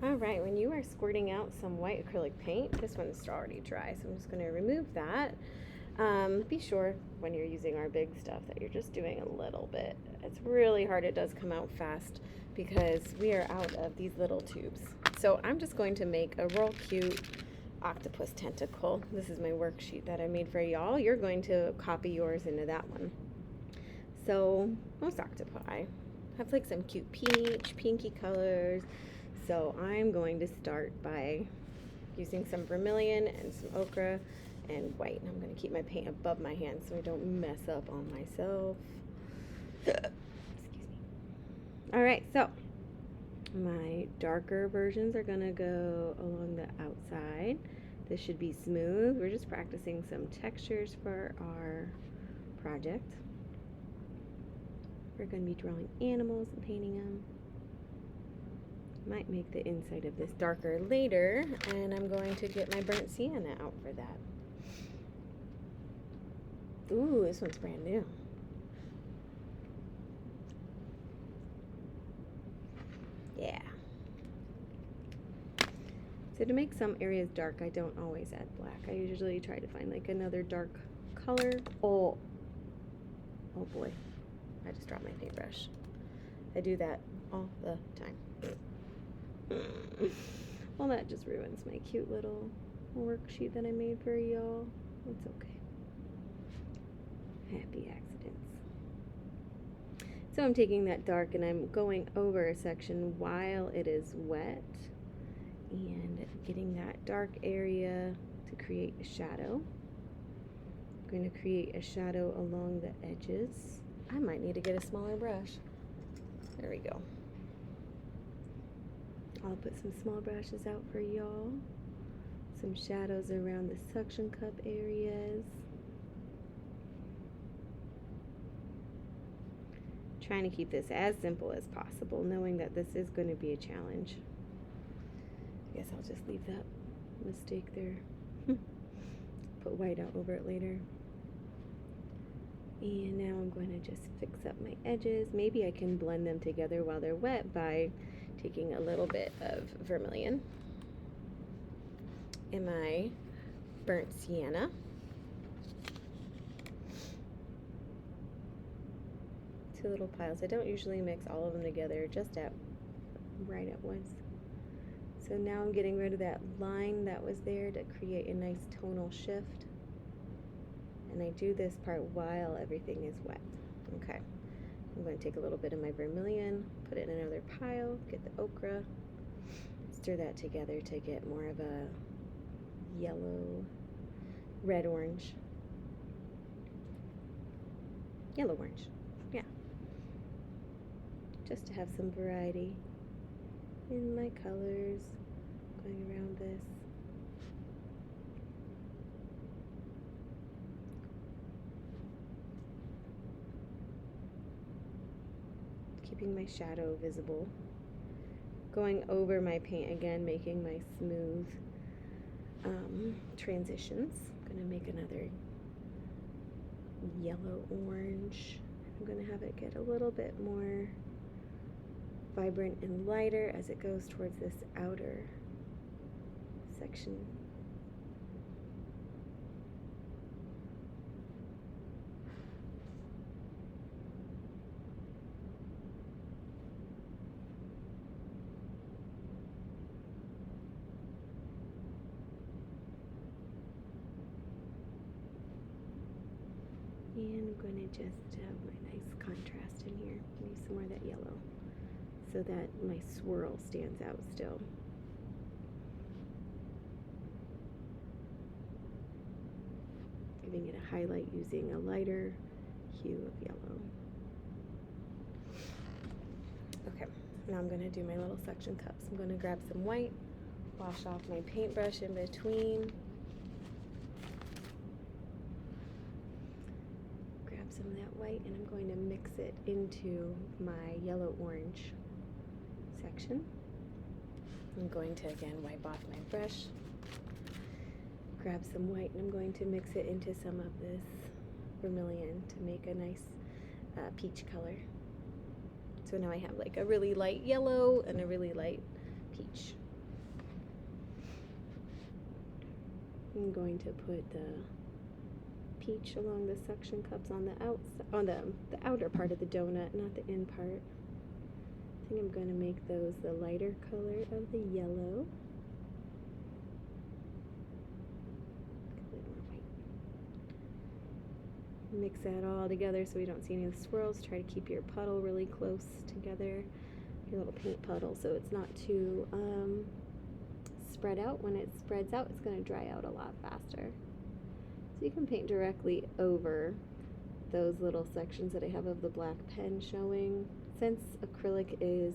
Alright, when you are squirting out some white acrylic paint, this one's already dry, so I'm just going to remove that. Be sure when you're using our big stuff that you're just doing a little bit. It's really hard, it does come out fast because we are out of these little tubes. So I'm just going to make a real cute octopus tentacle. This is my worksheet that I made for y'all. You're going to copy yours into that one. So most octopi have like some cute peach, pinky colors. So I'm going to start by using some vermilion and some ochre and white. And I'm going to keep my paint above my hand so I don't mess up on myself. Excuse me. Alright, so my darker versions are going to go along the outside. This should be smooth. We're just practicing some textures for our project. We're going to be drawing animals and painting them. Might make the inside of this darker later, and I'm going to get my burnt sienna out for that. Ooh, this one's brand new. Yeah. So to make some areas dark, I don't always add black. I usually try to find like another dark color. Oh boy, I just dropped my paintbrush. I do that all the time. Well, that just ruins my cute little worksheet that I made for y'all. It's okay. Happy accidents. So I'm taking that dark and I'm going over a section while it is wet and getting that dark area to create a shadow. I'm going to create a shadow along the edges. I might need to get a smaller brush. There we go. I'll put some small brushes out for y'all. Some shadows around the suction cup areas. Trying to keep this as simple as possible, knowing that this is going to be a challenge. I guess I'll just leave that mistake there. Put white out over it later. And now I'm going to just fix up my edges. Maybe I can blend them together while they're wet by taking a little bit of vermilion and my burnt sienna. Two little piles. I don't usually mix all of them together, just right at once. So now I'm getting rid of that line that was there to create a nice tonal shift. And I do this part while everything is wet. Okay. I'm going to take a little bit of my vermilion, put it in another pile, get the ochre, stir that together to get more of a yellow, red-orange. Yellow-orange, yeah. Just to have some variety in my colors going around this. Keeping my shadow visible. Going over my paint again, making my smooth transitions. I'm going to make another yellow-orange. I'm going to have it get a little bit more vibrant and lighter as it goes towards this outer section. And I'm going to just have my nice contrast in here. Use some more of that yellow so that my swirl stands out still. Giving it a highlight using a lighter hue of yellow. Okay, now I'm going to do my little suction cups. I'm going to grab some white, wash off my paintbrush in between. Grab some of that white and I'm going to mix it into my yellow-orange section. I'm going to again wipe off my brush, grab some white, and I'm going to mix it into some of this vermilion to make a nice peach color. So now I have like a really light yellow and a really light peach. I'm going to put the peach along the suction cups on the the outer part of the donut, not the in part. I think I'm going to make those the lighter color of the yellow. Mix that all together so we don't see any swirls. Try to keep your puddle really close together, your little paint puddle, so it's not too spread out. When it spreads out, it's going to dry out a lot faster. So you can paint directly over those little sections that I have of the black pen showing. Since acrylic is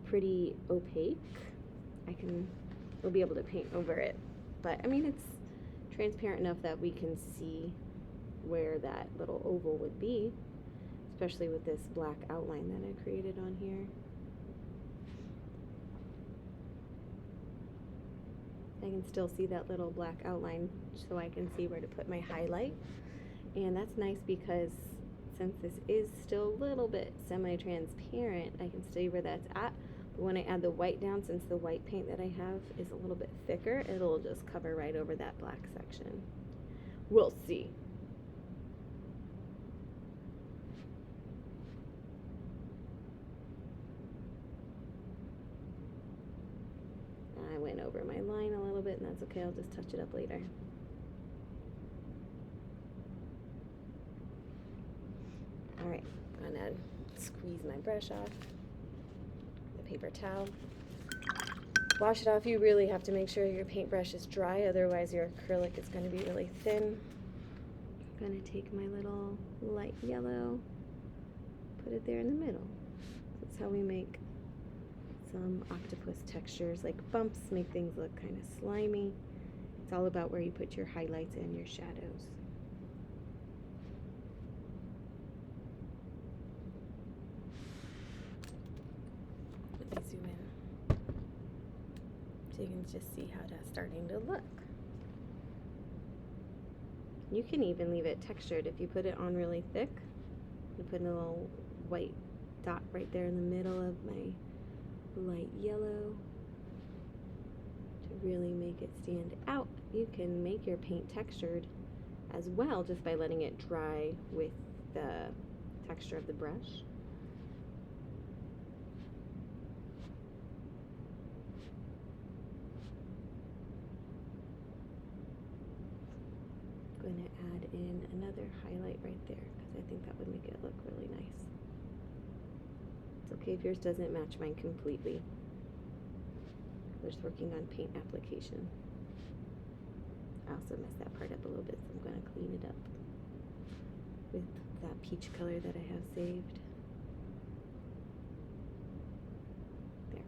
pretty opaque, we'll be able to paint over it. But I mean, it's transparent enough that we can see where that little oval would be, especially with this black outline that I created on here. I can still see that little black outline, so I can see where to put my highlight. And that's nice because since this is still a little bit semi-transparent, I can see where that's at. But when I add the white down, since the white paint that I have is a little bit thicker, it'll just cover right over that black section. We'll see. I went over my line a little bit, and that's okay. I'll just touch it up later. Alright, I'm going to squeeze my brush off, the paper towel. Wash it off. You really have to make sure your paintbrush is dry, otherwise your acrylic is going to be really thin. I'm going to take my little light yellow, put it there in the middle. That's how we make some octopus textures, like bumps make things look kind of slimy. It's all about where you put your highlights and your shadows. Let me zoom in so you can just see how that's starting to look. You can even leave it textured if you put it on really thick. I'm putting a little white dot right there in the middle of my light yellow to really make it stand out. You can make your paint textured as well just by letting it dry with the texture of the brush. I'm going to add in another highlight right there because I think that would make it look really nice. It's okay if yours doesn't match mine completely. We're just working on paint application. I also messed that part up a little bit, so I'm going to clean it up with that peach color that I have saved. There.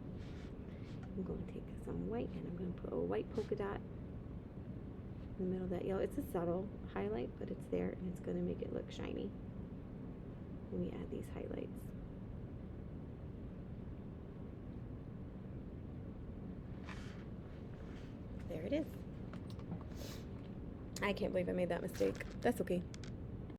I'm going to take some white and I'm going to put a white polka dot in the middle of that yellow. It's a subtle highlight, but it's there and it's going to make it look shiny when we add these highlights. There it is. I can't believe I made that mistake. That's okay.